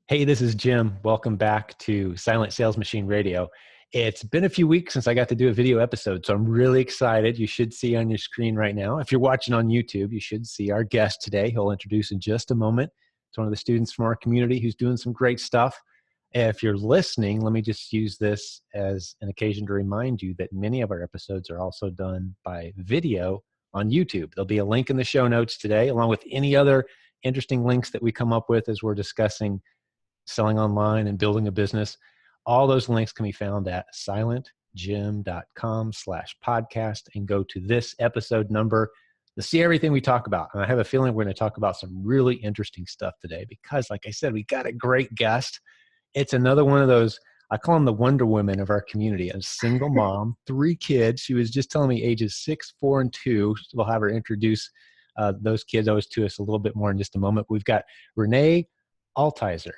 Hey, this is Jim. Welcome back to Silent Sales Machine Radio. It's been a few weeks since I got to do a video episode, so I'm really excited. You should see on your screen right now. If you're watching on YouTube, you should see our guest today. He'll introduce in just a moment. It's one of the students from our community who's doing some great stuff. If you're listening, let me just use this as an occasion to remind you that many of our episodes are also done by video on YouTube. There'll be a link in the show notes today, along with any other interesting links that we come up with as we're discussing selling online and building a business. All those links can be found at silentjim.com/podcast and go to this episode number to see everything we talk about. And I have a feeling we're going to talk about some really interesting stuff today because, like I said, we got a great guest. It's another one of those, I call them the Wonder Women of our community, a single mom, 3 kids. She was just telling me ages 6, 4, and 2. We'll have her introduce those kids to us a little bit more in just a moment. We've got Renee Altizer.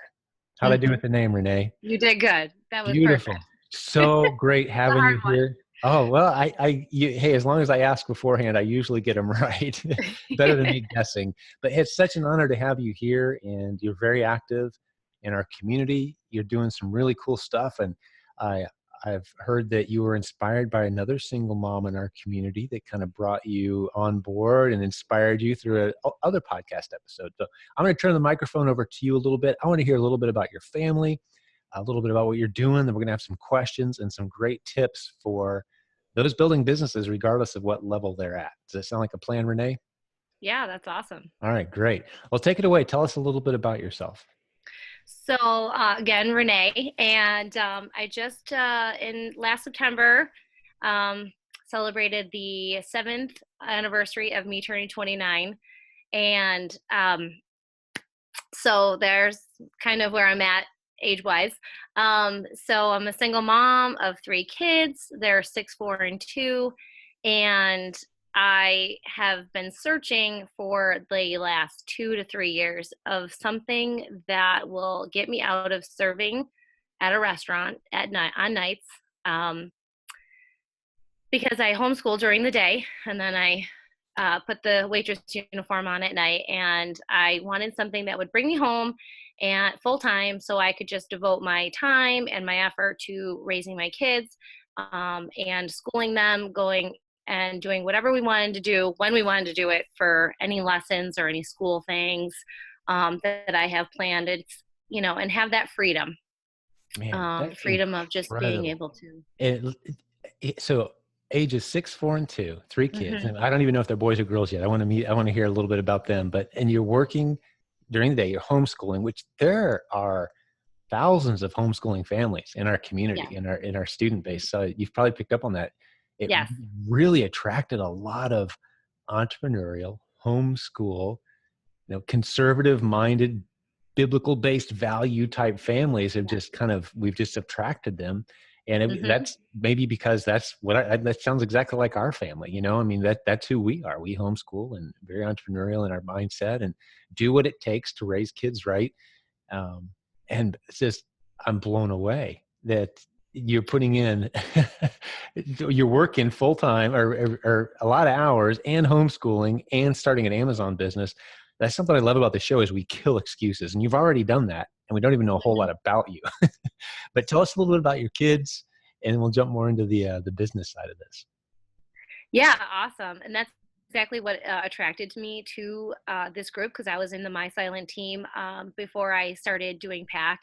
How'd I do with the name, Renee? You did good. That was Beautiful. perfect. So great having you here. Oh, well, hey, as long as I ask beforehand, I usually get them right. Better than me guessing. But it's such an honor to have you here, and you're very active in our community. You're doing some really cool stuff, and I've heard that you were inspired by another single mom in our community that kind of brought you on board and inspired you through other podcast episode. So I'm going to turn the microphone over to you a little bit. I want to hear a little bit about your family, a little bit about what you're doing. Then we're going to have some questions and some great tips for those building businesses, regardless of what level they're at. Does that sound like a plan, Renee? Yeah, that's awesome. All right, great. Well, take it away. Tell us a little bit about yourself. So again, Renee, and I just in last September celebrated the 7th anniversary of me turning 29, and so there's kind of where I'm at age-wise. So I'm a single mom of 3 kids. They're 6, 4, and 2, and I have been searching for the last 2 to 3 years of something that will get me out of serving at a restaurant at night on nights, because I homeschool during the day and then I put the waitress uniform on at night, and I wanted something that would bring me home and full time so I could just devote my time and my effort to raising my kids and schooling them, going and doing whatever we wanted to do when we wanted to do it for any lessons or any school things that I have planned. It's, and have that freedom. Man, freedom of just being able to. So ages 6, 4, and 2, 3 kids. Mm-hmm. And I don't even know if they're boys or girls yet. I want to hear a little bit about them. And you're working during the day, you're homeschooling, which there are thousands of homeschooling families in our community, in our student base. So you've probably picked up on that. It really attracted a lot of entrepreneurial, homeschool, conservative-minded, biblical-based value type families we've just attracted them. And that's maybe because that's that sounds exactly like our family, I mean, that's who we are. We homeschool and very entrepreneurial in our mindset and do what it takes to raise kids right. And it's just, I'm blown away that you're putting in, you're working full time or a lot of hours and homeschooling and starting an Amazon business. That's something I love about the show is we kill excuses, and you've already done that, and we don't even know a whole lot about you. But tell us a little bit about your kids, and we'll jump more into the business side of this. Yeah, awesome. And that's exactly what attracted me to this group, because I was in the My Silent team before I started doing PAC,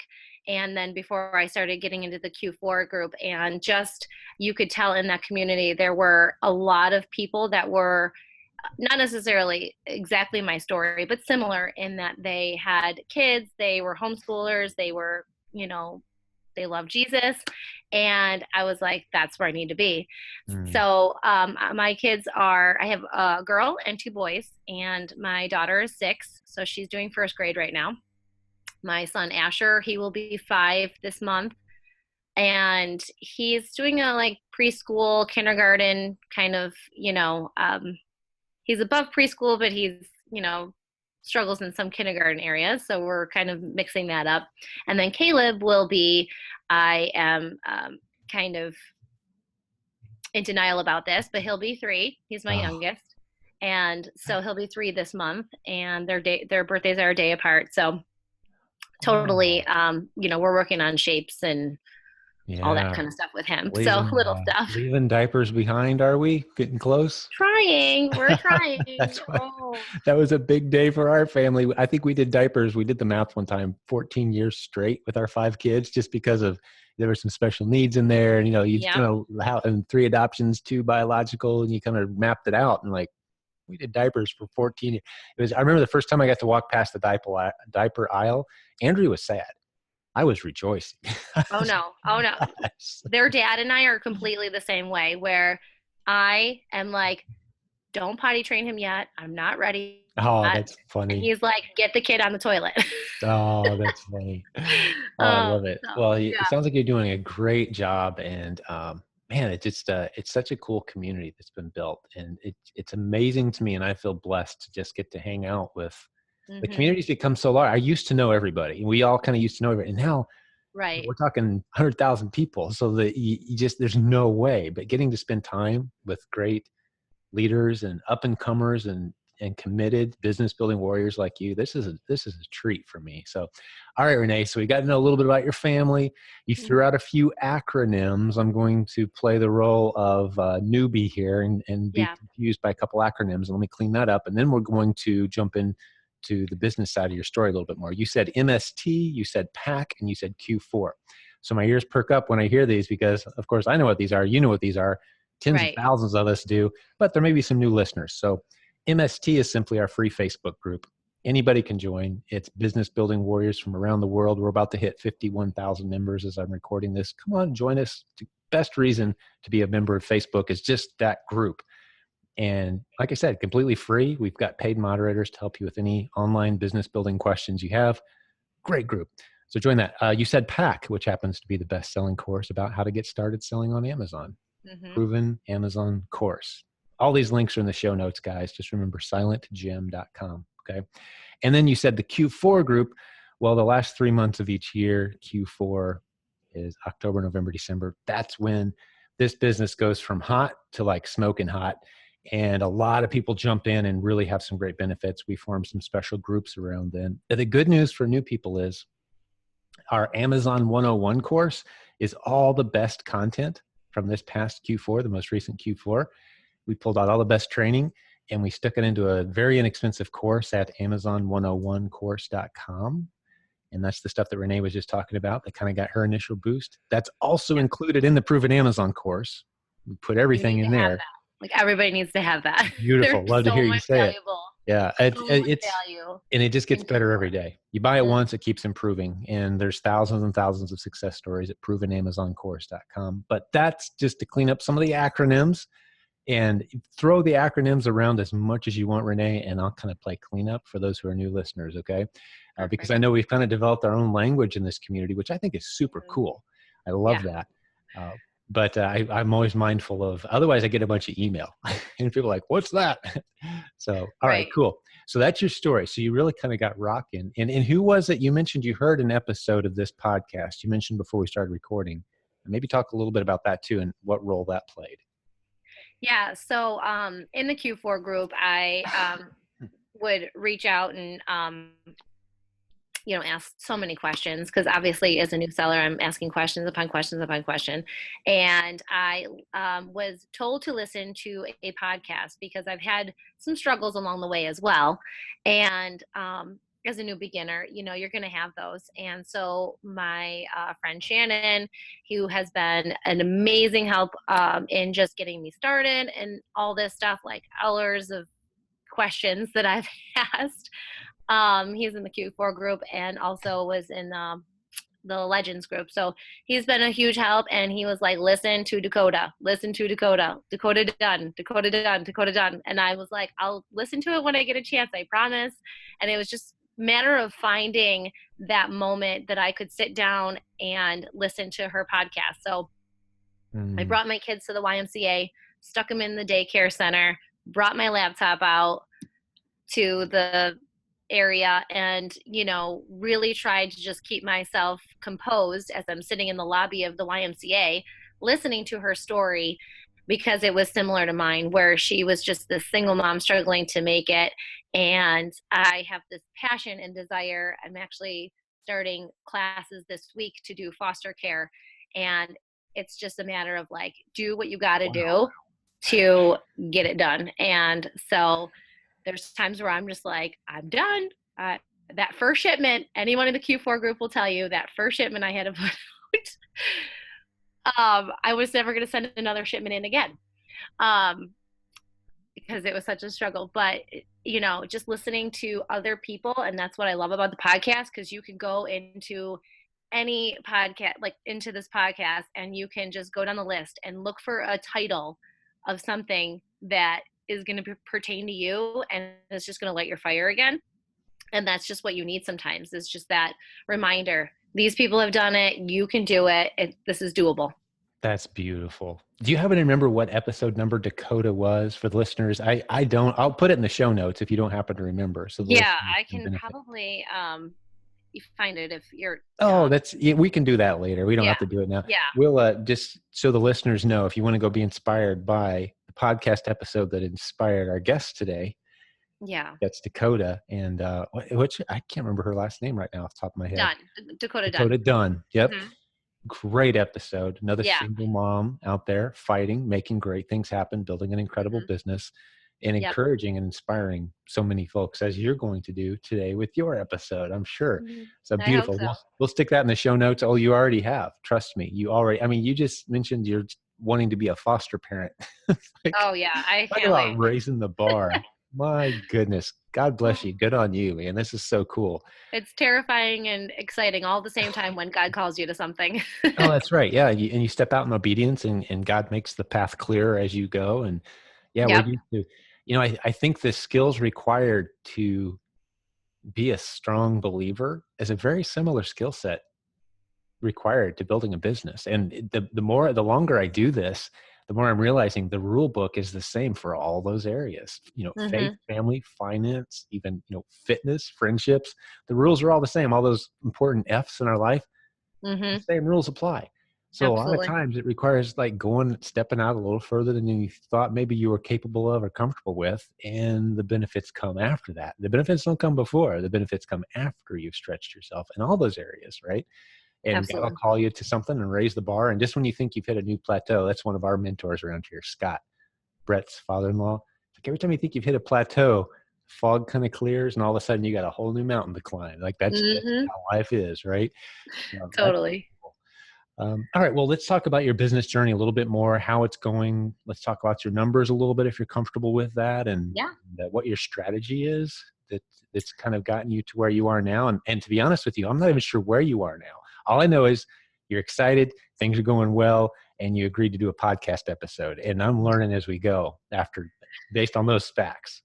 and then before I started getting into the Q4 group. And just, you could tell in that community, there were a lot of people that were not necessarily exactly my story, but similar in that they had kids, they were homeschoolers, they were, they love Jesus. And I was like, that's where I need to be. So my kids I have a girl and 2 boys, and my daughter is 6. So she's doing 1st grade right now. My son, Asher, he will be 5 this month. And he's doing a preschool, kindergarten kind of, he's above preschool, but he's, struggles in some kindergarten areas. So we're kind of mixing that up. And then Caleb will be, I am kind of in denial about this, but he'll be 3. He's my youngest. And so he'll be 3 this month, and their birthdays are a day apart. So totally, Oh, we're working on shapes and all that yeah. kind of stuff with him. So Leaving little stuff. leaving diapers behind, are we? Getting close? We're trying. That's why Oh, that was a big day for our family. I think we did diapers. We did the math one time, 14 years straight with our 5 kids, just because of there were some special needs in there. And, you yeah. kind of how, and 3 adoptions, 2 biological, and you kind of mapped it out. And like, we did diapers for 14 years. I remember the first time I got to walk past the diaper aisle, Andrew was sad. I was rejoicing. Oh no. Oh no. Their dad and I are completely the same way, where I am like, don't potty train him yet. I'm not ready Oh, yet. that's And funny. he's like, get the kid on the toilet. Oh, that's funny. Oh, I love it. So Well, it yeah. sounds like you're doing a great job, and man, it's such a cool community that's been built, and it's amazing to me, and I feel blessed to just get to hang out with the Hmm. communities become so large. I used to know everybody. We all kind of used to know everybody, and now Right. we're talking 100,000 people. So that you just there's no way. But getting to spend time with great leaders and up and comers and committed business building warriors like you, this is a treat for me. So all right, Renee, so we got to know a little bit about your family. You threw Hmm. out a few acronyms. I'm going to play the role of newbie here and be Yeah. confused by a couple acronyms, and let me clean that up, and then we're going to jump in to the business side of your story a little bit more. You said MST, you said PAC, and you said Q4. So my ears perk up when I hear these, because of course I know what these are, you know what these are, tens of Right. thousands of us do, but there may be some new listeners. So MST is simply our free Facebook group. Anybody can join. It's business building warriors from around the world. We're about to hit 51,000 members as I'm recording this. Come on, join us. The best reason to be a member of Facebook is just that group. And like I said, completely free. We've got paid moderators to help you with any online business building questions you have. Great group. So join that. You said PAC, which happens to be the best selling course about how to get started selling on Amazon. Hmm. Proven Amazon course. All these links are in the show notes, guys. Just remember silentgem.com. Okay. And then you said the Q4 group. Well, the last 3 months of each year, Q4 is October, November, December. That's when this business goes from hot to like smoking hot. And a lot of people jump in and really have some great benefits. We form some special groups around then. The good news for new people is our Amazon 101 course is all the best content from this past Q4, the most recent Q4. We pulled out all the best training and we stuck it into a very inexpensive course at Amazon101course.com. And that's the stuff that Renee was just talking about that kind of got her initial boost. That's also Yeah. included in the Proven Amazon course. We put You everything need in to have there. that. Like everybody needs to have that. There's Beautiful. Love to so hear you much say it. valuable, Yeah, so much it's value and it just gets in better every Q4. day. You buy it Mm. once, it keeps improving, and there's thousands and thousands of success stories at provenamazoncourse.com. But that's just to clean up some of the acronyms, and throw the acronyms around as much as you want, Renee, and I'll kind of play cleanup for those who are new listeners, okay? Because I Perfect. know we've kind of developed our own language in this community, which I think is super Mhm. cool. I love Yeah. that. Uh, but I'm always mindful of, otherwise I get a bunch of email and people are like, what's that? So, all right, Right. cool. So that's your story. So you really kind of got rocking. And who was it? You mentioned you heard an episode of this podcast. You mentioned before we started recording. Maybe talk a little bit about that too and what role that played. Yeah. So in the Q4 group, I would reach out and ask so many questions, because obviously as a new seller, I'm asking questions upon questions upon question. And I was told to listen to a podcast because I've had some struggles along the way as well. And as a new beginner, you're going to have those. And so my friend Shannon, who has been an amazing help in just getting me started and all this stuff, like hours of questions that I've asked. He's in the Q4 group and also was in the Legends group. So he's been a huge help. And he was like, listen to Dakota Dunn, Dakota Dunn, Dakota Dunn. And I was like, I'll listen to it when I get a chance, I promise. And it was just a matter of finding that moment that I could sit down and listen to her podcast. So I Mm. brought my kids to the YMCA, stuck them in the daycare center, brought my laptop out to the area, and really tried to just keep myself composed as I'm sitting in the lobby of the YMCA listening to her story, because it was similar to mine, where she was just this single mom struggling to make it. And I have this passion and desire. I'm actually starting classes this week to do foster care. And it's just a matter of like, do what you got to do to get it done. And so there's times where I'm just like, I'm done. That first shipment, anyone in the Q4 group will tell you that first shipment I had to put out, I was never going to send another shipment in again. Because it was such a struggle. But, you know, just listening to other people, and that's what I love about the podcast, because you can go into any podcast, like into this podcast, and you can just go down the list and look for a title of something that is going to pertain to you, and it's just going to light your fire again. And that's just what you need sometimes, is just that reminder. These people have done it. You can do it. This is doable. That's beautiful. Do you happen to remember what episode number Dakota was for the listeners? I don't. I'll put it in the show notes if you don't happen to remember. So yeah, I can probably you find it if you're. Oh, we can do that later. We don't have to do it now. Yeah. We'll just so the listeners know, if you want to go be inspired by the podcast episode that inspired our guest today. Yeah. That's Dakota, and which I can't remember her last name right now off the top of my head. Dakota Dunn. Yep. Mm-hmm. Great episode. Another single mom out there fighting, making great things happen, building an incredible business, and encouraging and inspiring so many folks, as you're going to do today with your episode, I'm sure. So beautiful. I hope so. We'll stick that in the show notes. Oh, you already have. Trust me. You just mentioned you're wanting to be a foster parent. Like, oh, yeah. I can't wait. Raising the bar. My goodness. God bless you. Good on you, man. This is so cool. It's terrifying and exciting all at the same time when God calls you to something. Oh, that's right. Yeah. And you step out in obedience, and God makes the path clearer as you go. And we're used to, I think the skills required to be a strong believer is a very similar skill set required to building a business. And the longer I do this, the more I'm realizing the rule book is the same for all those areas, faith, family, finance, even, fitness, friendships. The rules are all the same. All those important F's in our life, the same rules apply. So a lot of times it requires like stepping out a little further than you thought maybe you were capable of or comfortable with. And the benefits come after that. The benefits don't come before. The benefits come after you've stretched yourself in all those areas, right? And God will call you to something and raise the bar. And just when you think you've hit a new plateau, that's one of our mentors around here, Scott, Brett's father-in-law. Like every time you think you've hit a plateau, fog kind of clears, and all of a sudden you got a whole new mountain to climb. Like that's how life is, right? Totally. All right. Well, let's talk about your business journey a little bit more, how it's going. Let's talk about your numbers a little bit, if you're comfortable with that, and what your strategy is that's kind of gotten you to where you are now. And to be honest with you, I'm not even sure where you are now. All I know is you're excited, things are going well, and you agreed to do a podcast episode. And I'm learning as we go based on those facts.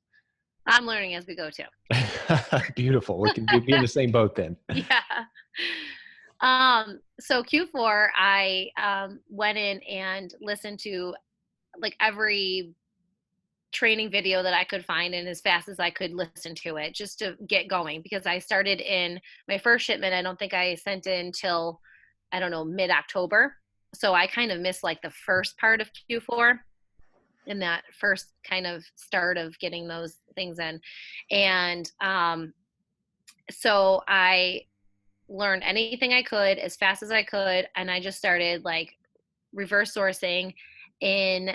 I'm learning as we go too. Beautiful. We can be in the same boat then. Yeah. So Q4, I went in and listened to like every training video that I could find, and as fast as I could listen to it just to get going, because I started in my first shipment. I don't think I sent in till, I don't know, mid-October. So I kind of missed like the first part of Q4 in that first kind of start of getting those things in. And so I learned anything I could as fast as I could. And I just started like reverse sourcing in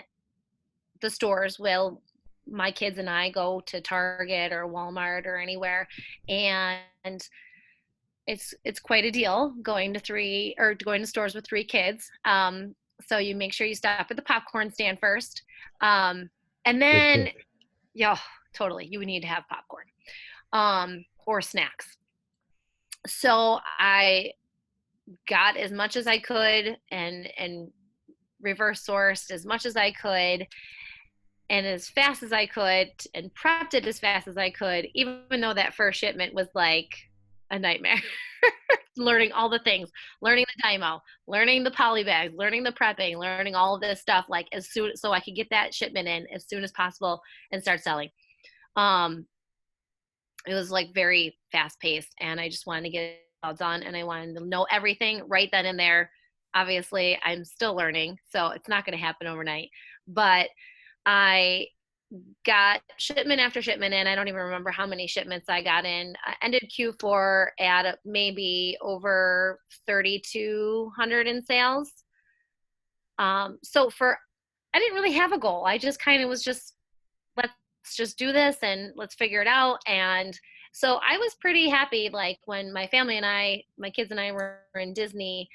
the stores. Well, my kids and I go to Target or Walmart or anywhere, and it's quite a deal going to stores with 3 kids. So you make sure you stop at the popcorn stand first. And then, totally, you would need to have popcorn or snacks. So I got as much as I could and reverse sourced as much as I could and as fast as I could and prepped it as fast as I could, even though that first shipment was like a nightmare. Learning all the things, learning the dymo, learning the poly bags, learning the prepping, learning all of this stuff, like as soon so I could get that shipment in as soon as possible and start selling. It was like very fast paced, and I just wanted to get it all done, and I wanted to know everything right then and there. Obviously, I'm still learning, so it's not going to happen overnight, but I got shipment after shipment in. I don't even remember how many shipments I got in. I ended Q4 at maybe over 3,200 in sales. So I didn't really have a goal. I just kind of was just, let's just do this and let's figure it out. And so I was pretty happy, like when my family and my kids and I were in Disney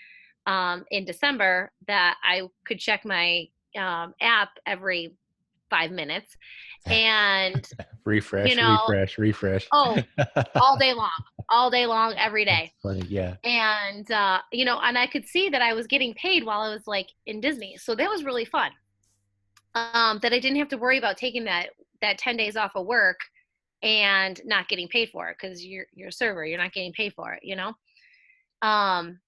in December, that I could check my app every 5 minutes. And, you Refresh, know, refresh, refresh. oh, all day long, every day. That's funny. Yeah. And, and I could see that I was getting paid while I was like in Disney. So that was really fun. That I didn't have to worry about taking that 10 days off of work and not getting paid for it, because you're a server, you're not getting paid for it.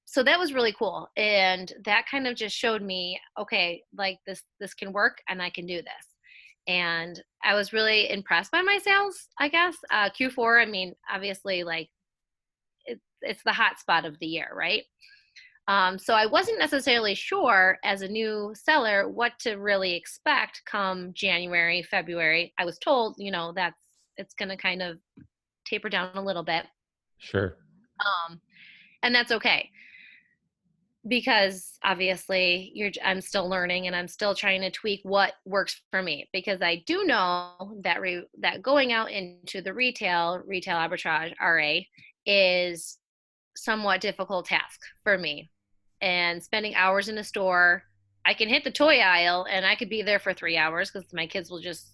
So that was really cool, and that kind of just showed me, okay, like this can work and I can do this. And I was really impressed by my sales, I guess. Q4, I mean, obviously, like it's the hot spot of the year, right? So I wasn't necessarily sure as a new seller what to really expect come January, February. I was told, it's going to kind of taper down a little bit. Sure. And that's okay, because obviously I'm still learning and I'm still trying to tweak what works for me, because I do know that that going out into the retail arbitrage RA is somewhat difficult task for me. And spending hours in a store, I can hit the toy aisle and I could be there for 3 hours because my kids will just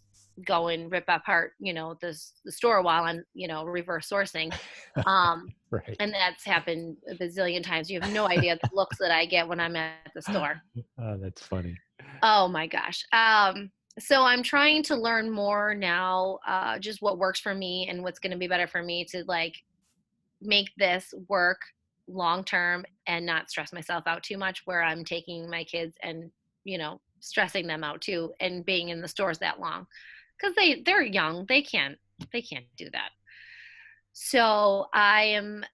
go and rip apart, the store while I'm, reverse sourcing. Right. And that's happened a bazillion times. You have no idea the looks that I get when I'm at the store. Oh, that's funny. Oh my gosh. So I'm trying to learn more now, just what works for me and what's going to be better for me to like make this work long term and not stress myself out too much, where I'm taking my kids and, stressing them out too, and being in the stores that long, because they're young. They can't do that. So I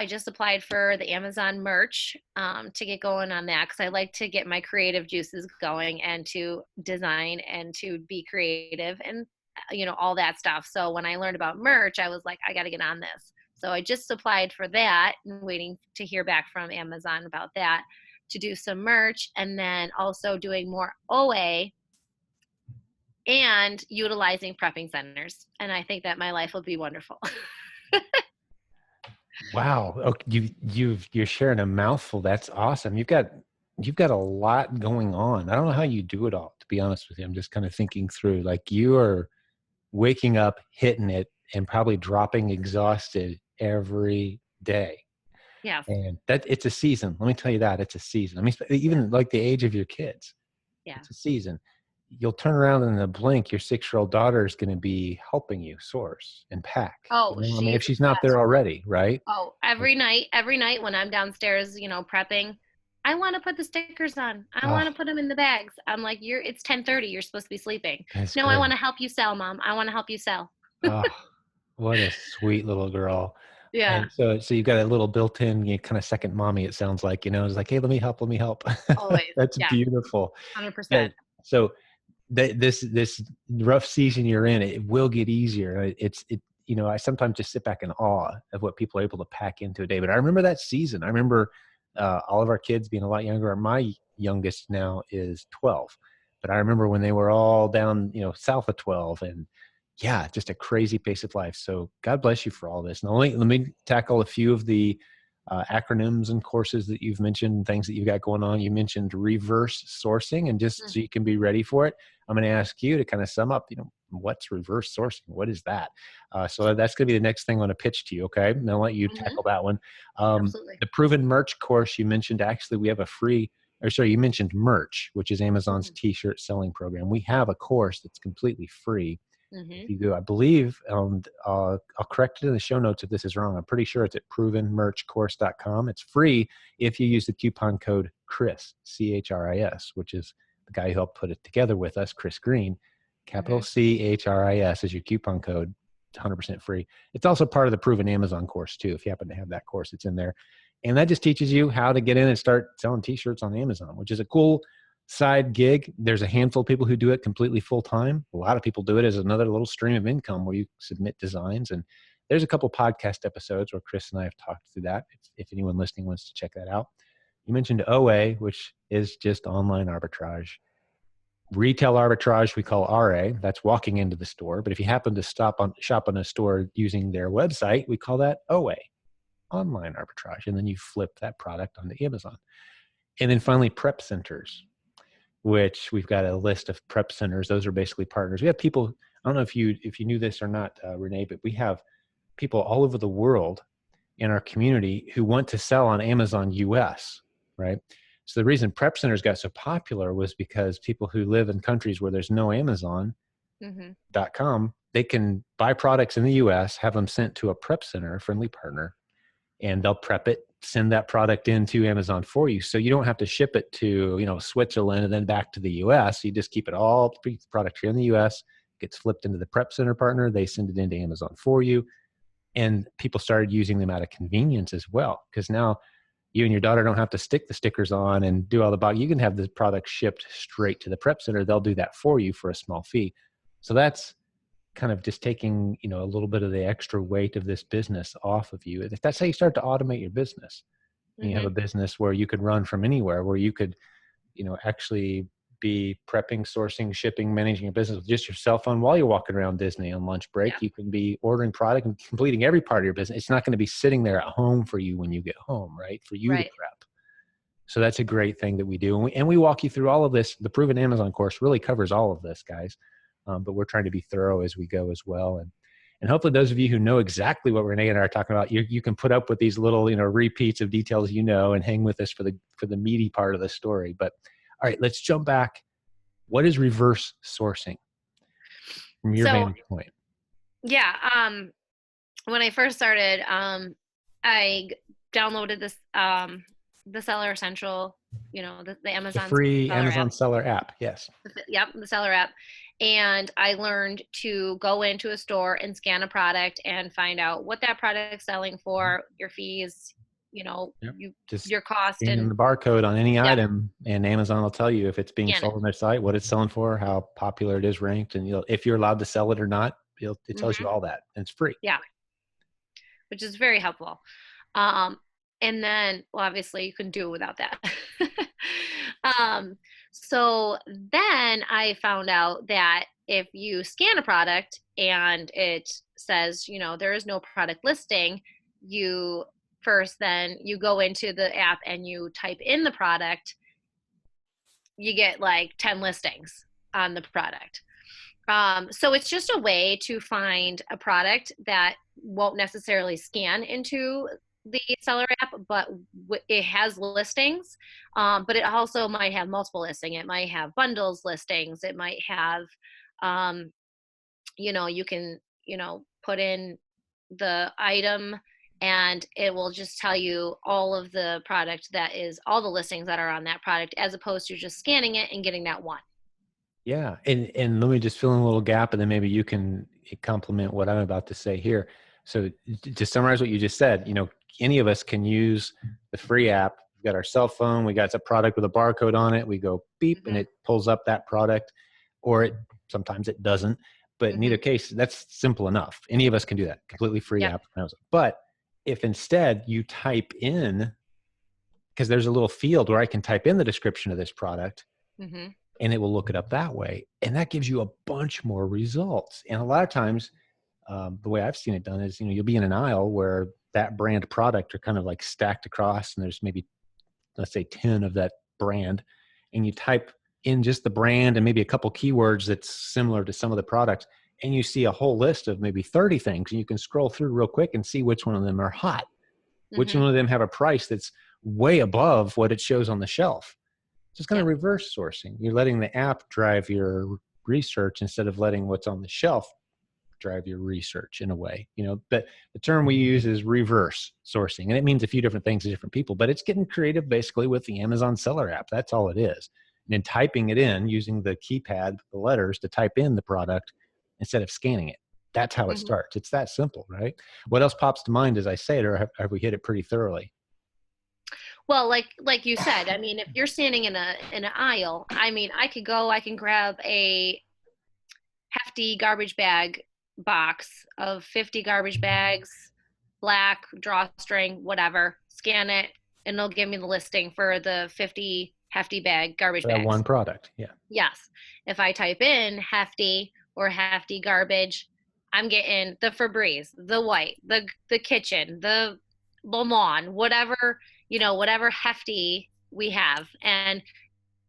just applied for the Amazon merch to get going on that, because I like to get my creative juices going and to design and to be creative and, all that stuff. So when I learned about merch, I was like, I got to get on this. So I just applied for that and waiting to hear back from Amazon about that, to do some merch, and then also doing more OA and utilizing prepping centers. And I think that my life will be wonderful. Wow. Okay, you're sharing a mouthful. That's awesome. You've got a lot going on. I don't know how you do it all, to be honest with you. I'm just kind of thinking through, like, you are waking up, hitting it, and probably dropping exhausted every day. Yes. And that it's a season. Let me tell you that it's a season. I mean, even like the age of your kids, Yeah. it's a season. You'll turn around in a blink, your 6-year-old daughter is going to be helping you source and pack. Oh, I mean, if she's not there already, right? Oh, every night when I'm downstairs, prepping, I want to put the stickers on. I want to put them in the bags. I'm like, it's 10:30. You're supposed to be sleeping. That's No, great. I want to help you sell, Mom. I want to help you sell. Oh, what a sweet little girl. Yeah. And so you've got a little built-in, kind of second mommy, it sounds like, it's like, hey, let me help. Always. That's Yeah. beautiful. 100%. So this rough season you're in, it will get easier. I sometimes just sit back in awe of what people are able to pack into a day. But I remember that season. I remember all of our kids being a lot younger. My youngest now is 12, but I remember when they were all down, south of 12, and yeah, just a crazy pace of life. So God bless you for all this. Now let me tackle a few of the acronyms and courses that you've mentioned, things that you've got going on. You mentioned reverse sourcing, and just so you can be ready for it, I'm going to ask you to kind of sum up, what's reverse sourcing? What is that? So that's going to be the next thing I want to pitch to you. Okay. And I'll let you tackle that one. Absolutely. The proven merch course you mentioned, actually, we have you mentioned merch, which is Amazon's t-shirt selling program. We have a course that's completely free. If you go, I believe, I'll correct it in the show notes if this is wrong. I'm pretty sure it's at provenmerchcourse.com. It's free if you use the coupon code CHRIS, CHRIS, which is the guy who helped put it together with us, Chris Green. Capital CHRIS is your coupon code. It's 100% free. It's also part of the Proven Amazon course too. If you happen to have that course, it's in there. And that just teaches you how to get in and start selling t-shirts on Amazon, which is a cool side gig. There's a handful of people who do it completely full time. A lot of people do it as another little stream of income where you submit designs. And there's a couple podcast episodes where Chris and I have talked through that. If anyone listening wants to check that out. You mentioned OA, which is just online arbitrage. Retail arbitrage, we call RA. That's walking into the store. But if you happen to shop on a store using their website, we call that OA, online arbitrage. And then you flip that product onto Amazon. And then finally, prep centers, which we've got a list of prep centers. Those are basically partners. We have people, I don't know if you knew this or not, Renee, but we have people all over the world in our community who want to sell on Amazon US, right? So the reason prep centers got so popular was because people who live in countries where there's no Amazon.com, they can buy products in the US, have them sent to a prep center, a friendly partner, and they'll prep it, send that product into Amazon for you. So you don't have to ship it to, Switzerland and then back to the US. You just keep it all, the product here in the US, gets flipped into the prep center partner. They send it into Amazon for you. And people started using them out of convenience as well. Because now you and your daughter don't have to stick the stickers on and do all the box. You can have the product shipped straight to the prep center. They'll do that for you for a small fee. So that's kind of just taking, a little bit of the extra weight of this business off of you. If that's how you start to automate your business, and you have a business where you could run from anywhere, where you could, actually be prepping, sourcing, shipping, managing your business with just your cell phone while you're walking around Disney on lunch break. You can be ordering product and completing every part of your business. It's not going to be sitting there at home for you when you get home, right? For you to prep. So that's a great thing that we do. And we walk you through all of this. The Proven Amazon course really covers all of this, guys. But we're trying to be thorough as we go as well. And hopefully those of you who know exactly what Renee and I are talking about, you can put up with these little, repeats of details, and hang with us for the meaty part of the story. But all right, let's jump back. What is reverse sourcing from your vantage point? Yeah. When I first started, I downloaded this, the Seller Central, the Amazon, the free Amazon Seller app. Yes. Yep. The Seller app. And I learned to go into a store and scan a product and find out what that product's selling for, your fees, your cost, and the barcode on any item, and Amazon will tell you if it's being sold on their site, what it's selling for, how popular it is ranked, and if you're allowed to sell it or not. It tells you all that, and it's free. Yeah, which is very helpful. And then, well, obviously, you can do it without that. So then I found out that if you scan a product and it says, there is no product listing, then you go into the app and you type in the product, you get like 10 listings on the product. So it's just a way to find a product that won't necessarily scan into the Seller app, but it has listings. But it also might have multiple listing. It might have bundles listings. It might have, you can, put in the item and it will just tell you all of the product all the listings that are on that product, as opposed to just scanning it and getting that one. Yeah. And let me just fill in a little gap, and then maybe you can complement what I'm about to say here. So to summarize what you just said, any of us can use the free app. We've got our cell phone. We got a product with a barcode on it. We go beep and it pulls up that product, or sometimes it doesn't. But in either case, that's simple enough. Any of us can do that. Completely free app. But if instead you type in, because there's a little field where I can type in the description of this product, and it will look it up that way. And that gives you a bunch more results. And a lot of times, the way I've seen it done is, you'll be in an aisle where that brand product are kind of like stacked across, and there's maybe, let's say 10 of that brand, and you type in just the brand and maybe a couple keywords that's similar to some of the products, and you see a whole list of maybe 30 things, and you can scroll through real quick and see which one of them are hot, which one of them have a price that's way above what it shows on the shelf. It's kind of reverse sourcing. You're letting the app drive your research instead of letting what's on the shelf drive your research in a way. But the term we use is reverse sourcing, and it means a few different things to different people, but it's getting creative basically with the Amazon Seller app. That's all it is. And then typing it in using the keypad, the letters to type in the product instead of scanning it. That's how it starts. It's that simple, right? What else pops to mind as I say it, or have we hit it pretty thoroughly? Well, like you said, I mean, if you're standing in an aisle, I mean, I can grab a hefty garbage bag box of 50 garbage bags, black, drawstring, whatever, scan it, and it'll give me the listing for the 50 hefty bag garbage For that one bags. product. Yeah. Yes. If I type in hefty or hefty garbage, I'm getting the Febreze, the white, the kitchen, the Le Mans, whatever, whatever hefty we have. And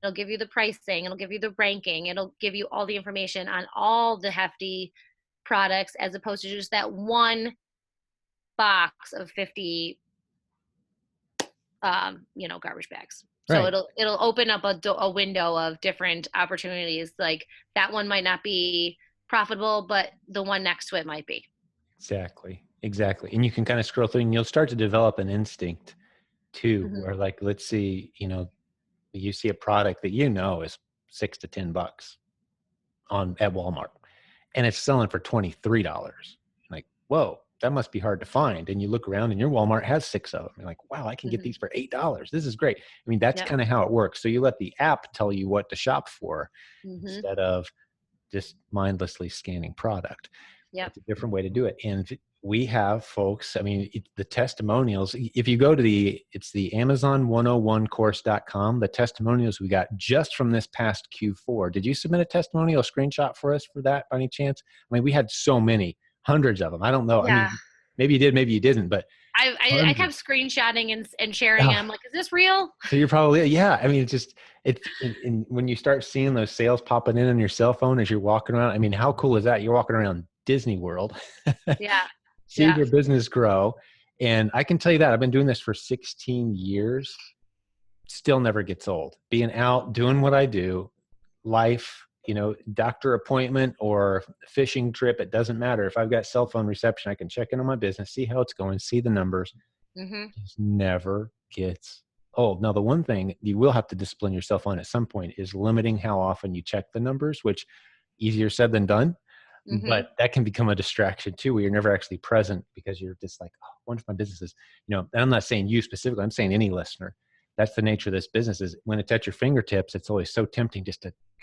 it'll give you the pricing, it'll give you the ranking, it'll give you all the information on all the hefty products as opposed to just that one box of 50 garbage bags. So Right. it'll open up a window of different opportunities. Like that one might not be profitable, but the one next to it might be. Exactly. Exactly. And you can kind of scroll through and you'll start to develop an instinct too, Mm-hmm. where like, let's see, you see a product that is $6 to $10 at Walmart and it's selling for $23. Like, whoa, that must be hard to find. And you look around and your Walmart has 6 of them. You're like, wow, I can get Mm-hmm. these for $8. This is great. I mean, that's Yep. kind of how it works. So you let the app tell you what to shop for Mm-hmm. instead of just mindlessly scanning product. Yep. It's a different way to do it. And we have folks, I mean, the testimonials, if you go to it's the Amazon101course.com, the testimonials we got just from this past Q4. Did you submit a testimonial screenshot for us for that by any chance? I mean, we had so many, hundreds of them. I don't know. I Yeah. mean, maybe you did, maybe you didn't, but I kept hundreds. screenshotting and sharing. And Oh, I'm like, is this real? so you're probably, yeah. I mean, it's when you start seeing those sales popping in on your cell phone as you're walking around. I mean, how cool is that? You're walking around Disney World, Yeah. seeing Yeah. your business grow. And I can tell you that I've been doing this for 16 years, still never gets old. Being out, doing what I do, life, doctor appointment or fishing trip, it doesn't matter. If I've got cell phone reception, I can check in on my business, see how it's going, see the numbers. Mm-hmm. Just never gets old. Now, the one thing you will have to discipline yourself on at some point is limiting how often you check the numbers, which easier said than done. Mm-hmm. But that can become a distraction too, where you're never actually present because you're just like, oh, I wonder if my business is, and I'm not saying you specifically, I'm saying any listener. That's the nature of this business is when it's at your fingertips, it's always so tempting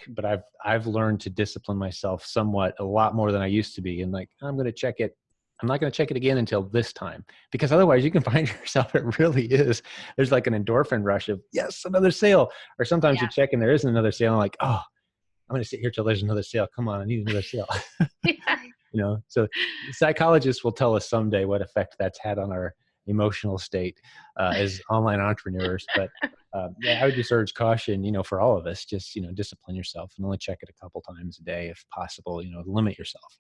but I've learned to discipline myself somewhat a lot more than I used to be. And like, I'm going to check it. I'm not going to check it again until this time, because otherwise you can find yourself, it really is. There's like an endorphin rush of, yes, another sale. Or sometimes you Yeah. check and there isn't another sale. I'm like, oh, I'm going to sit here till there's another sale. Come on, I need another sale. Yeah. So psychologists will tell us someday what effect that's had on our emotional state as online entrepreneurs. But yeah, I would just urge caution, for all of us, just, discipline yourself and only check it a couple times a day if possible, limit yourself.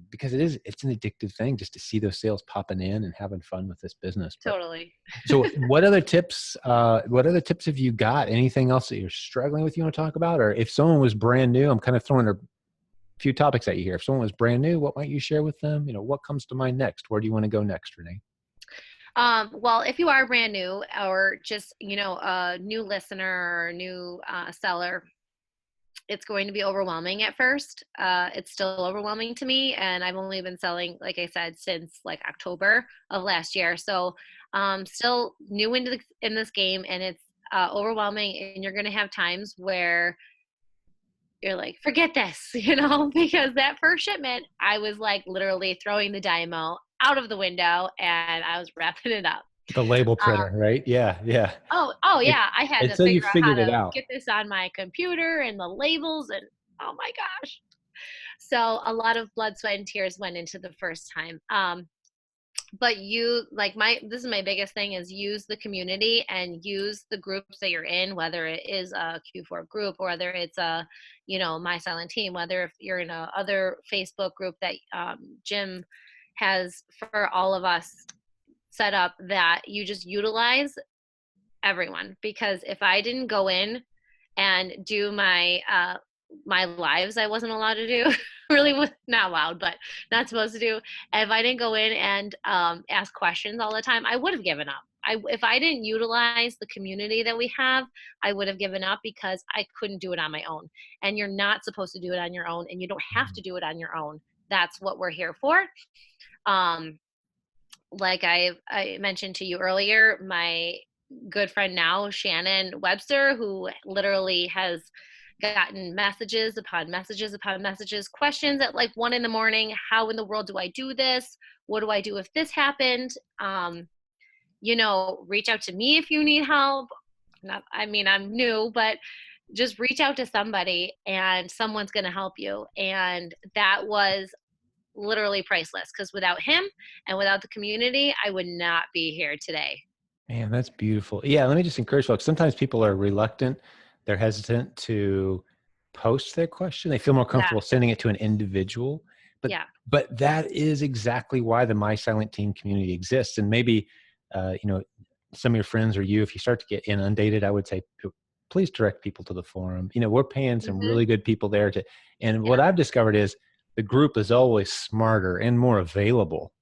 Because it's an addictive thing just to see those sales popping in and having fun with this business. But Totally. so what other tips have you got? Anything else that you're struggling with you want to talk about? Or if someone was brand new, I'm kind of throwing a few topics at you here. If someone was brand new, what might you share with them? What comes to mind next? Where do you want to go next, Renee? Well, if you are brand new or just, a new listener or a new seller, it's going to be overwhelming at first. It's still overwhelming to me. And I've only been selling, like I said, since like October of last year. So still new in this game, and it's overwhelming. And you're going to have times where you're like, forget this, because that first shipment, I was like literally throwing the Dymo out of the window and I was wrapping it up. The label Uh, printer, right? Yeah, yeah. oh yeah, I had to Until you figure out how figured it to out. get this on my computer and the labels and oh my gosh. So a lot of blood, sweat, and tears went into the first time. But this is my biggest thing is use the community and use the groups that you're in, whether it is a Q4 group or whether it's a, my silent team, whether if you're in a other Facebook group that Jim has for all of us set up, that you just utilize everyone. Because if I didn't go in and do my lives I wasn't allowed to do, really was not allowed, but not supposed to do. And if I didn't go in and ask questions all the time, I would have given up. If I didn't utilize the community that we have, I would have given up because I couldn't do it on my own. And you're not supposed to do it on your own, and you don't have to do it on your own. That's what we're here for. Like I mentioned to you earlier, good friend now, Shannon Webster, who literally has gotten messages upon messages upon messages, questions at like 1 in the morning. How in the world do I do this? What do I do if this happened? Reach out to me if you need help. Not, I mean, I'm new, but just reach out to somebody and someone's going to help you. And that was literally priceless because without him and without the community, I would not be here today. Man, that's beautiful. Yeah, let me just encourage folks. Sometimes people are reluctant. They're hesitant to post their question. They feel more Yeah. comfortable sending it to an individual. But Yeah. but that is exactly why the My Silent Team community exists. And maybe some of your friends or you, if you start to get inundated, I would say please direct people to the forum. We're paying some Hmm. really good people there and what Yeah. I've discovered is the group is always smarter and more available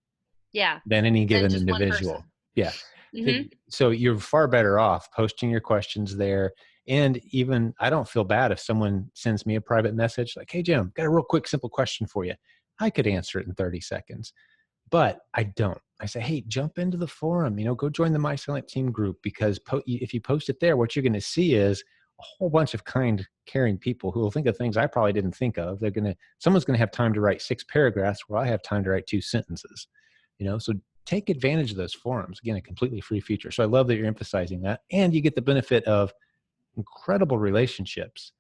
Yeah. than any Than given just one person. individual. Yeah. Hmm. So you're far better off posting your questions there. And even I don't feel bad if someone sends me a private message like, hey, Jim, got a real quick, simple question for you. I could answer it in 30 seconds, but I don't. I say, hey, jump into the forum, go join the My Silent Team group because if you post it there, what you're going to see is a whole bunch of kind, caring people who will think of things I probably didn't think of. Someone's going to have time to write 6 paragraphs where I have time to write 2 sentences, so take advantage of those forums. Again, a completely free feature. So I love that you're emphasizing that. And you get the benefit of incredible relationships.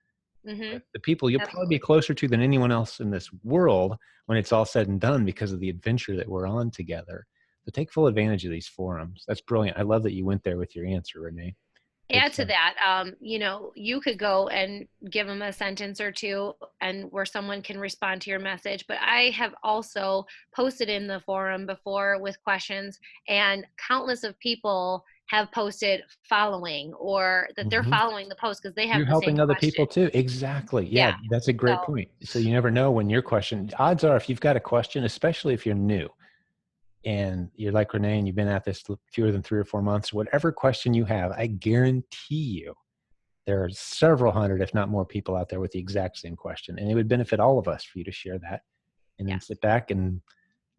Hmm. The people you'll probably be Absolutely. closer to than anyone else in this world when it's all said and done because of the adventure that we're on together. So take full advantage of these forums. That's brilliant. I love that you went there with your answer, Renee. Good Add to stuff. that, you could go and give them a sentence or two and where someone can respond to your message. But I have also posted in the forum before with questions, and countless of people have posted following or that they're Mhm. following the post because they You're have the same helping other question. people too. Exactly. Yeah, Yeah. that's a great So, point. So you never know when your question, odds are if you've got a question, especially if you're new, and you're like Renee and you've been at this fewer than 3 or 4 months, whatever question you have, I guarantee you there are several hundred, if not more people out there with the exact same question. And it would benefit all of us for you to share that and then yes. sit back and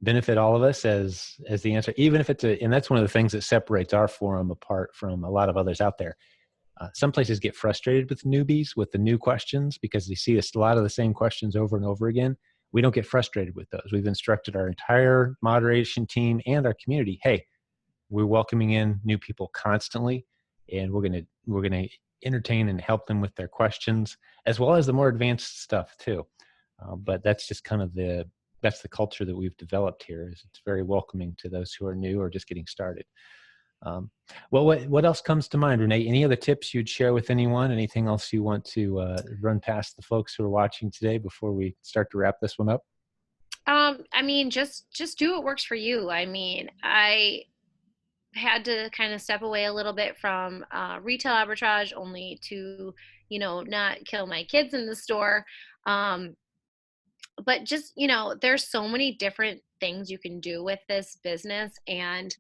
benefit all of us as the answer, even if and that's one of the things that separates our forum apart from a lot of others out there. Some places get frustrated with newbies with the new questions because they see a lot of the same questions over and over again. We don't get frustrated with those. We've instructed our entire moderation team and our community, hey, we're welcoming in new people constantly, and we're gonna entertain and help them with their questions as well as the more advanced stuff too. But that's just kind of that's the culture that we've developed here. Is it's very welcoming to those who are new or just getting started. Um, well, what else comes to mind, Renee? Any other tips you'd share with anyone? Anything else you want to run past the folks who are watching today before we start to wrap this one up? I mean, just do what works for you. I mean, I had to kind of step away a little bit from retail arbitrage only to, not kill my kids in the store. Um, but just, there's so many different things you can do with this business. And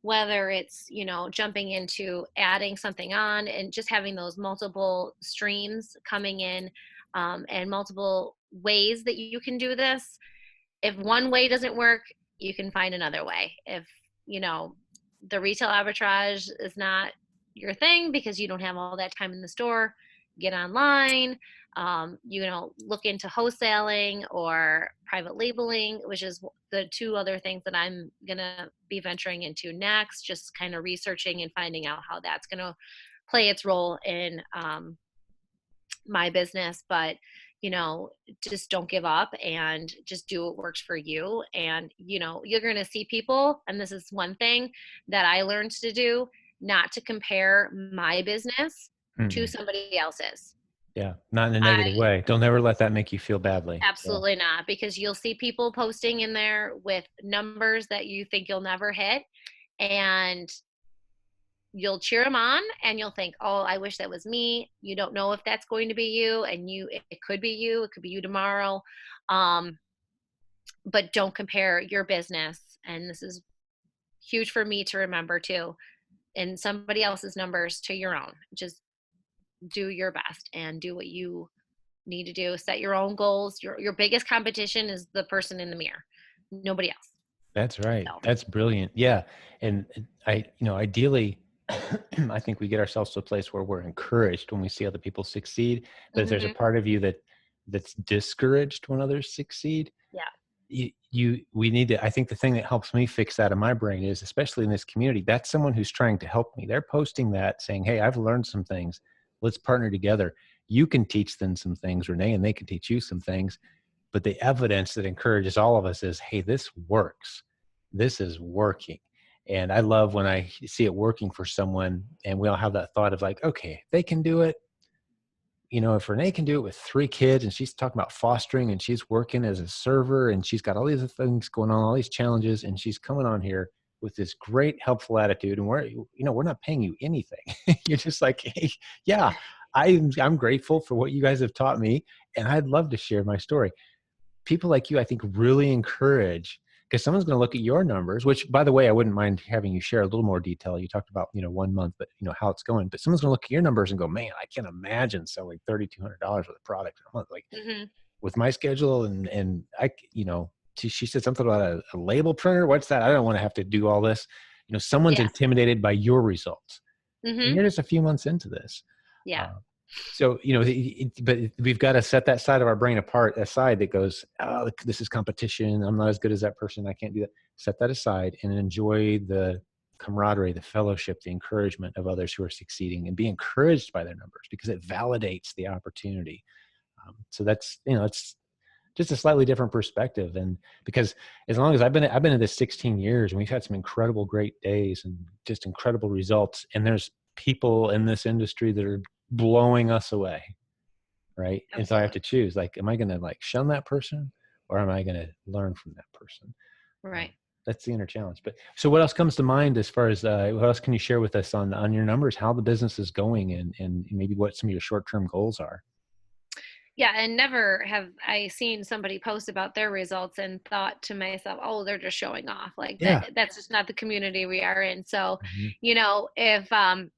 whether it's, jumping into adding something on and just having those multiple streams coming in, and multiple ways that you can do this. If one way doesn't work, you can find another way. If, you know, the retail arbitrage is not your thing because you don't have all that time in the store, get online, look into wholesaling or private labeling, which is the 2 other things that I'm going to be venturing into next, just kind of researching and finding out how that's going to play its role in my business. But just don't give up and just do what works for you. And you're going to see people, and this is one thing that I learned to do, not to compare my business to Mm-mm. somebody else's. Yeah, not in a I negative way. Don't ever let that make you feel badly. Yeah, absolutely not, because you'll see people posting in there with numbers that you think you'll never hit, and you'll cheer them on and you'll think, oh, I wish that was me. You don't know if that's going to be you, and it could be you, it could be you tomorrow. um, but don't compare your business, and this is huge for me to remember too, and somebody else's numbers to your own. Just do your best and do what you need to do. Set your own goals. Your biggest competition is the person in the mirror, nobody else. that's right. So That's brilliant. Yeah, and ideally. I think we get ourselves to a place where we're encouraged when we see other people succeed, but if there's a Mhm. part of you that's discouraged when others succeed, Yeah. we need to, I think the thing that helps me fix that in my brain is, especially in this community, that's someone who's trying to help me. They're posting that saying, hey, I've learned some things. Let's partner together. You can teach them some things, Renee, and they can teach you some things. But the evidence that encourages all of us is, hey, this works. This is working. And I love when I see it working for someone and we all have that thought of like, okay, they can do it. You know, if Renee can do it with 3 kids and she's talking about fostering and she's working as a server and she's got all these other things going on, all these challenges, and she's coming on here with this great helpful attitude, and we're not paying you anything. You're just like, hey, yeah, I'm grateful for what you guys have taught me, and I'd love to share my story. People like you, I think, really encourage, because someone's going to look at your numbers, which, by the way, I wouldn't mind having you share a little more detail. You talked about, 1 month, but how it's going. But someone's going to look at your numbers and go, man, I can't imagine selling $3,200 worth of product in a month. Like Mhm. with my schedule and she said something about a label printer. What's that? I don't want to have to do all this. Someone's Yes. intimidated by your results, and Mhm. you're just a few months into this. Yeah. Uh, so, but we've got to set that side of our brain aside that goes, oh, this is competition. I'm not as good as that person. I can't do that. Set that aside and enjoy the camaraderie, the fellowship, the encouragement of others who are succeeding, and be encouraged by their numbers because it validates the opportunity. So that's, it's just a slightly different perspective. And because as long as I've been in this 16 years, and we've had some incredible, great days and just incredible results. And there's people in this industry that are blowing us away. Right. And so I have Absolutely. to choose, like, am I going to like shun that person, or am I going to learn from that person? Um, Right. that's the inner challenge. But so what else comes to mind as far as what else can you share with us on your numbers, how the business is going, and maybe what some of your short-term goals are? Yeah, and never have I seen somebody post about their results and thought to myself, "Oh, they're just showing off." Like Yeah. that's just not the community we are in. So, Mhm. if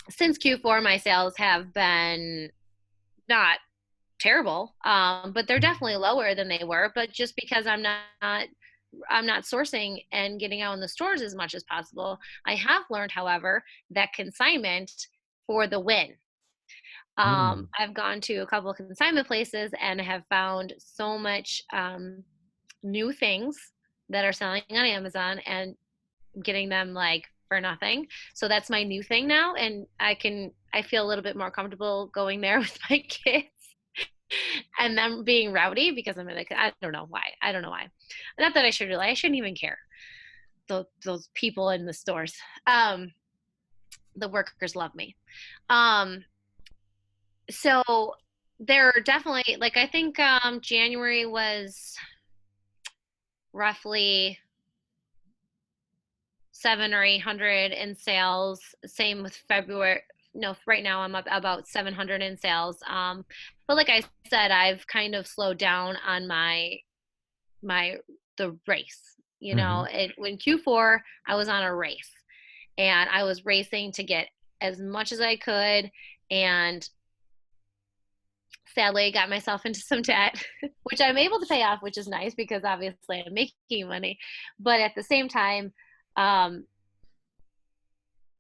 since Q4 my sales have been not terrible, but they're definitely lower than they were, but just because I'm not sourcing and getting out in the stores as much as possible. I have learned, however, that consignment for the win. Mm. I've gone to a couple of consignment places and have found so much new things that are selling on Amazon and getting them like for nothing. So that's my new thing now, and I feel a little bit more comfortable going there with my kids and them being rowdy because I don't know why. I don't know why. Not that I should really. I shouldn't even care. Those people in the stores. Um, the workers love me. Um, so they're definitely like I think January was roughly 700 or 800 in sales. Same with February. No, right now I'm up about 700 in sales. But like I said, I've kind of slowed down on my the race. Mhm. When Q4 I was on a race and I was racing to get as much as I could, and sadly got myself into some debt, which I'm able to pay off, which is nice because obviously I'm making money. But at the same time, um,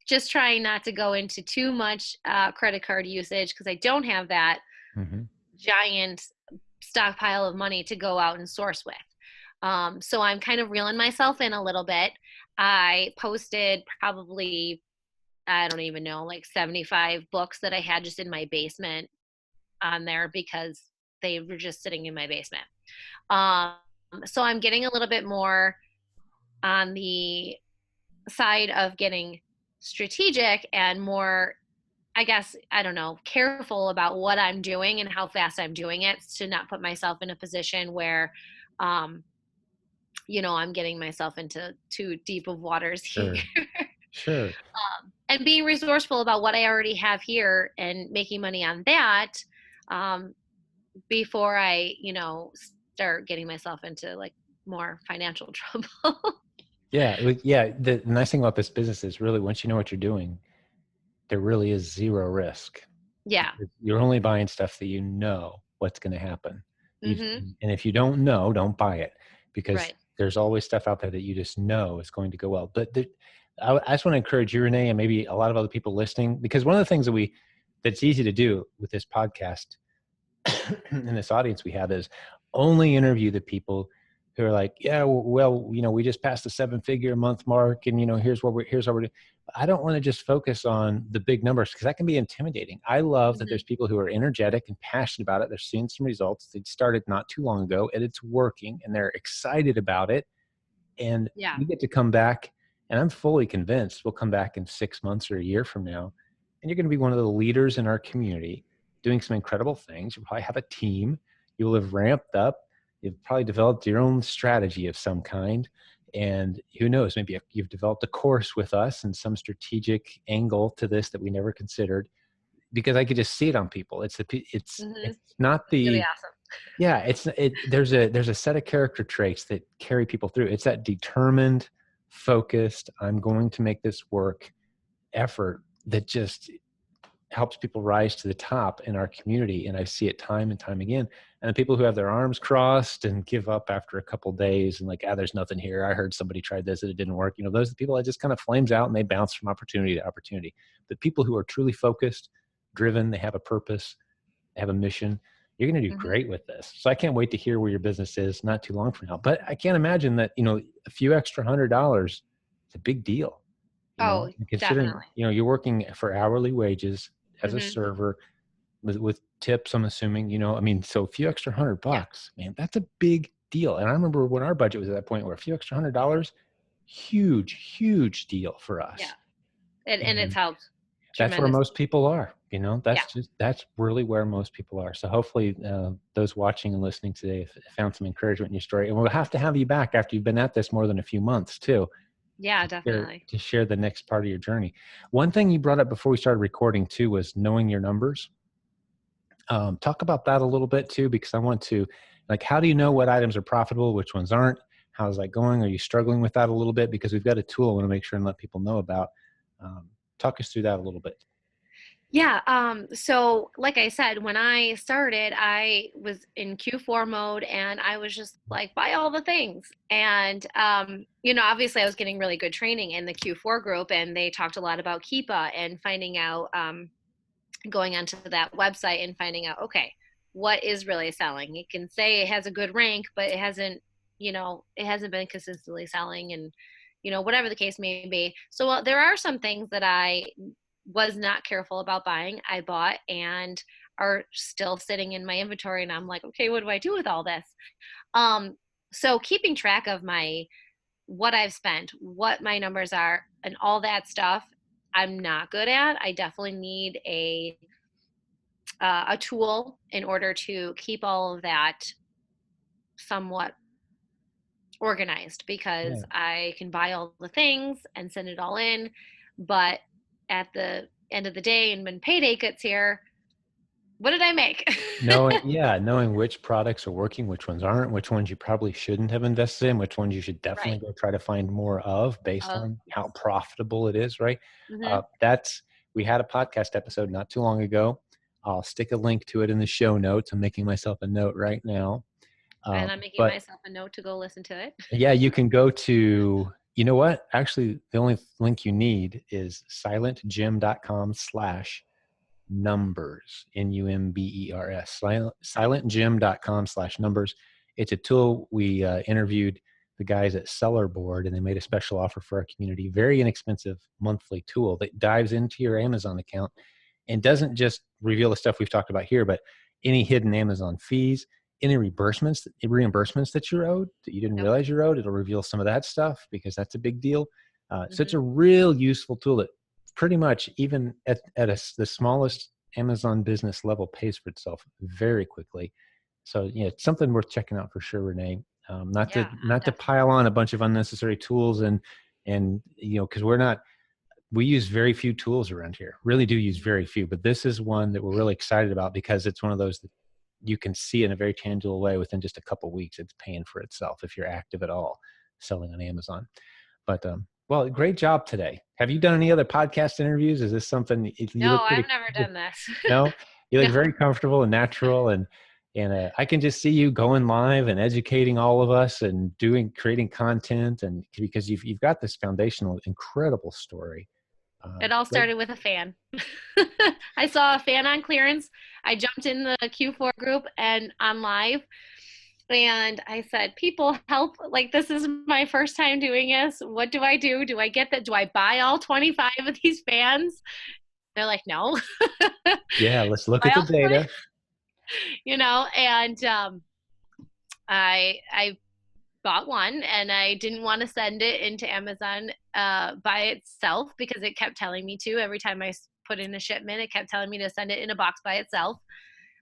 just trying not to go into too much credit card usage because I don't have that Mhm. giant stockpile of money to go out and source with. So I'm kind of reeling myself in a little bit. I posted probably, I don't even know, like 75 books that I had just in my basement on there because they were just sitting in my basement. Um, so I'm getting a little bit more on the side of getting strategic and more, I guess, I don't know, careful about what I'm doing and how fast I'm doing it to not put myself in a position where, um, I'm getting myself into too deep of waters here. Sure. Sure. And being resourceful about what I already have here and making money on that, um, before I, start getting myself into like more financial trouble. Yeah. Yeah. The nice thing about this business is really once you know what you're doing, there really is zero risk. Yeah. You're only buying stuff that you know what's going to happen. Mhm. And if you don't know, don't buy it, because Right. there's always stuff out there that you just know is going to go well. But I just want to encourage you, Renee, and maybe a lot of other people listening, because one of the things that's easy to do with this podcast and this audience we have is only interview the people who are like, yeah, well, we just passed the 7-figure a month mark, and here's what we're doing. I don't want to just focus on the big numbers, because that can be intimidating. I love that there's people who are energetic and passionate about it. They're seeing some results. They started not too long ago, and it's working, and they're excited about it. And Yeah. we get to come back, and I'm fully convinced we'll come back in 6 months or a year from now, and you're going to be one of the leaders in our community doing some incredible things. You'll probably have a team. You will have ramped up. You've probably developed your own strategy of some kind. And who knows, maybe you've developed a course with us and some strategic angle to this that we never considered, because I could just see it on people. It's not Really the, awesome. yeah, there's a set of character traits that carry people through. It's that determined, focused, I'm going to make this work effort that just helps people rise to the top in our community. And I see it time and time again. And the people who have their arms crossed and give up after a couple of days and like, there's nothing here. I heard somebody tried this and it didn't work. Those are the people that just kind of flames out and they bounce from opportunity to opportunity. The people who are truly focused, driven, they have a purpose, they have a mission, you're going to do great with this. So I can't wait to hear where your business is not too long from now. But I can't imagine that, a few extra $100 is a big deal. Oh, Considering, definitely. you're working for hourly wages as a server with tips, I'm assuming, so a few extra $100, man, that's a big deal. And I remember when our budget was at that point where a few extra $100, huge deal for us. Yeah. And it's helped. That's where most people are, that's really where most people are. So hopefully those watching and listening today found some encouragement in your story. And we'll have to have you back after you've been at this more than a few months too. Yeah, definitely. To share the next part of your journey. One thing you brought up before we started recording too was knowing your numbers. Talk about that a little bit too, because I want to, how do you know what items are profitable, which ones aren't? How's that going? Are you struggling with that a little bit? Because we've got a tool I want to make sure and let people know about. Talk us through that a little bit. Yeah. So like I said, when I started, I was in Q4 mode and I was just like, buy all the things. And, obviously I was getting really good training in the Q4 group, and they talked a lot about Keepa and finding out, going onto that website and finding out, okay, what is really selling? It can say it has a good rank, but it hasn't been consistently selling, and, whatever the case may be. So there are some things that I was not careful about buying, I bought and are still sitting in my inventory, and I'm like, okay, what do I do with all this? So keeping track of what I've spent, what my numbers are, and all that stuff, I'm not good at. I definitely need a tool in order to keep all of that somewhat organized, because I can buy all the things and send it all in, but at the end of the day, and when payday gets here, what did I make? Knowing which products are working, which ones aren't, which ones you probably shouldn't have invested in, which ones you should definitely go try to find more of based on how profitable it is, right? We had a podcast episode not too long ago. I'll stick a link to it in the show notes. I'm making myself a note right now. And I'm making myself a note to go listen to it. Yeah, you can go to, you know what? Actually, the only link you need is silentgym.com/numbers, NUMBERS, silentgym.com/numbers. It's a tool. We interviewed the guys at Seller Board, and they made a special offer for our community. Very inexpensive monthly tool that dives into your Amazon account and doesn't just reveal the stuff we've talked about here, but any hidden Amazon fees, any reimbursements that you're owed that you didn't realize you're owed. It'll reveal some of that stuff, because that's a big deal. So it's a real useful tool that pretty much even at the smallest Amazon business level pays for itself very quickly. So it's something worth checking out for sure, Renee. Not to pile on a bunch of unnecessary tools and because we use very few tools around here. Really do use very few, but this is one that we're really excited about, because it's one of those that you can see in a very tangible way within just a couple of weeks. It's paying for itself if you're active at all selling on Amazon. But well, great job today. Have you done any other podcast interviews? Is this something No, I've never done this. No, you look very comfortable and natural, and And I can just see you going live and educating all of us and creating content, and because you've got this foundational, incredible story. It all started with a fan. I saw a fan on clearance. I jumped in the Q4 group and on live, and I said, people help. Like, this is my first time doing this. What do I do? Do I get that? Do I buy all 25 of these fans? They're like, no. Yeah, let's look at the data. And I bought one, and I didn't want to send it into Amazon by itself because it kept telling me to. Every time I put in a shipment, it kept telling me to send it in a box by itself,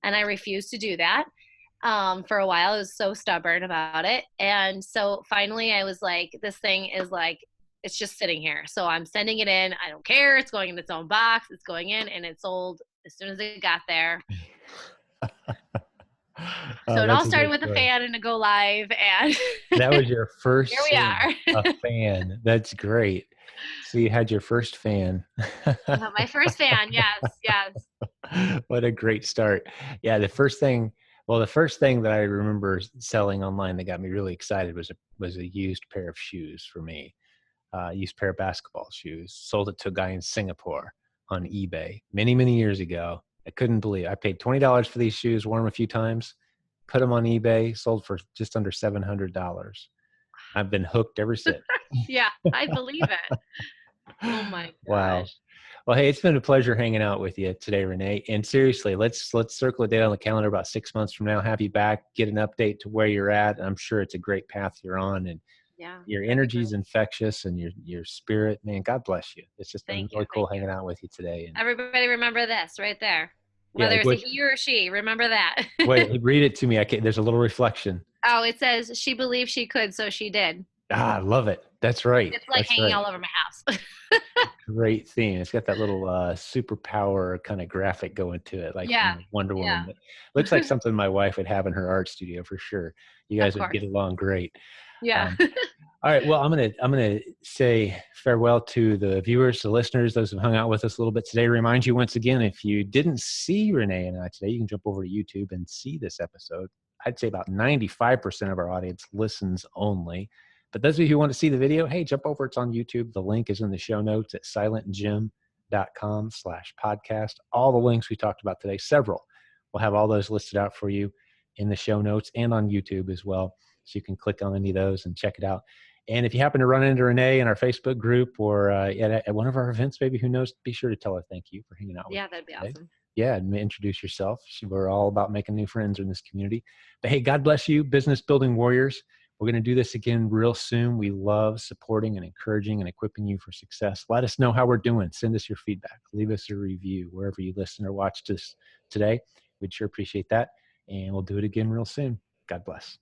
and I refused to do that. For a while, I was so stubborn about it, and so finally I was like, this thing is like, it's just sitting here, so I'm sending it in. I don't care. It's going in its own box. It's going in, and it sold as soon as it got there. So it all started with a fan and a go live, and that was your first. Here we are. A fan. That's great. So you had your first fan. My first fan. Yes. What a great start. Yeah. The first thing that I remember selling online that got me really excited was a used pair of shoes for me. Used pair of basketball shoes. Sold it to a guy in Singapore on eBay many, many years ago. I couldn't believe it. I paid $20 for these shoes, wore them a few times, put them on eBay, sold for just under $700. I've been hooked ever since. Yeah, I believe it. Oh my gosh. Wow. Well, hey, it's been a pleasure hanging out with you today, Renee. And seriously, let's circle a date on the calendar about 6 months from now. Have you back, get an update to where you're at. I'm sure it's a great path you're on, and your energy is infectious, and your spirit, man, God bless you. It's just been really cool hanging out with you today. And everybody remember this right there. Whether it's a he or a she, remember that. Wait, read it to me. There's a little reflection. Oh, it says, she believed she could, so she did. Ah, I love it. That's right. It's like hanging all over my house. Great theme. It's got that little superpower kind of graphic going to it, like Wonder Woman. Yeah. Looks like something my wife would have in her art studio for sure. You guys would get along great. Yeah. All right. Well, I'm gonna say farewell to the viewers, the listeners, those who hung out with us a little bit today. Remind you once again, if you didn't see Renee and I today, you can jump over to YouTube and see this episode. I'd say about 95% of our audience listens only. But those of you who want to see the video, hey, jump over. It's on YouTube. The link is in the show notes at silentjim.com/podcast. All the links we talked about today, several. We'll have all those listed out for you in the show notes and on YouTube as well. So you can click on any of those and check it out. And if you happen to run into Renee in our Facebook group or at one of our events, maybe, who knows, be sure to tell her thank you for hanging out with us. Yeah, that'd be awesome. Yeah, and introduce yourself. We're all about making new friends in this community. But hey, God bless you, business building warriors. We're going to do this again real soon. We love supporting and encouraging and equipping you for success. Let us know how we're doing. Send us your feedback. Leave us a review wherever you listen or watch this today. We'd sure appreciate that. And we'll do it again real soon. God bless.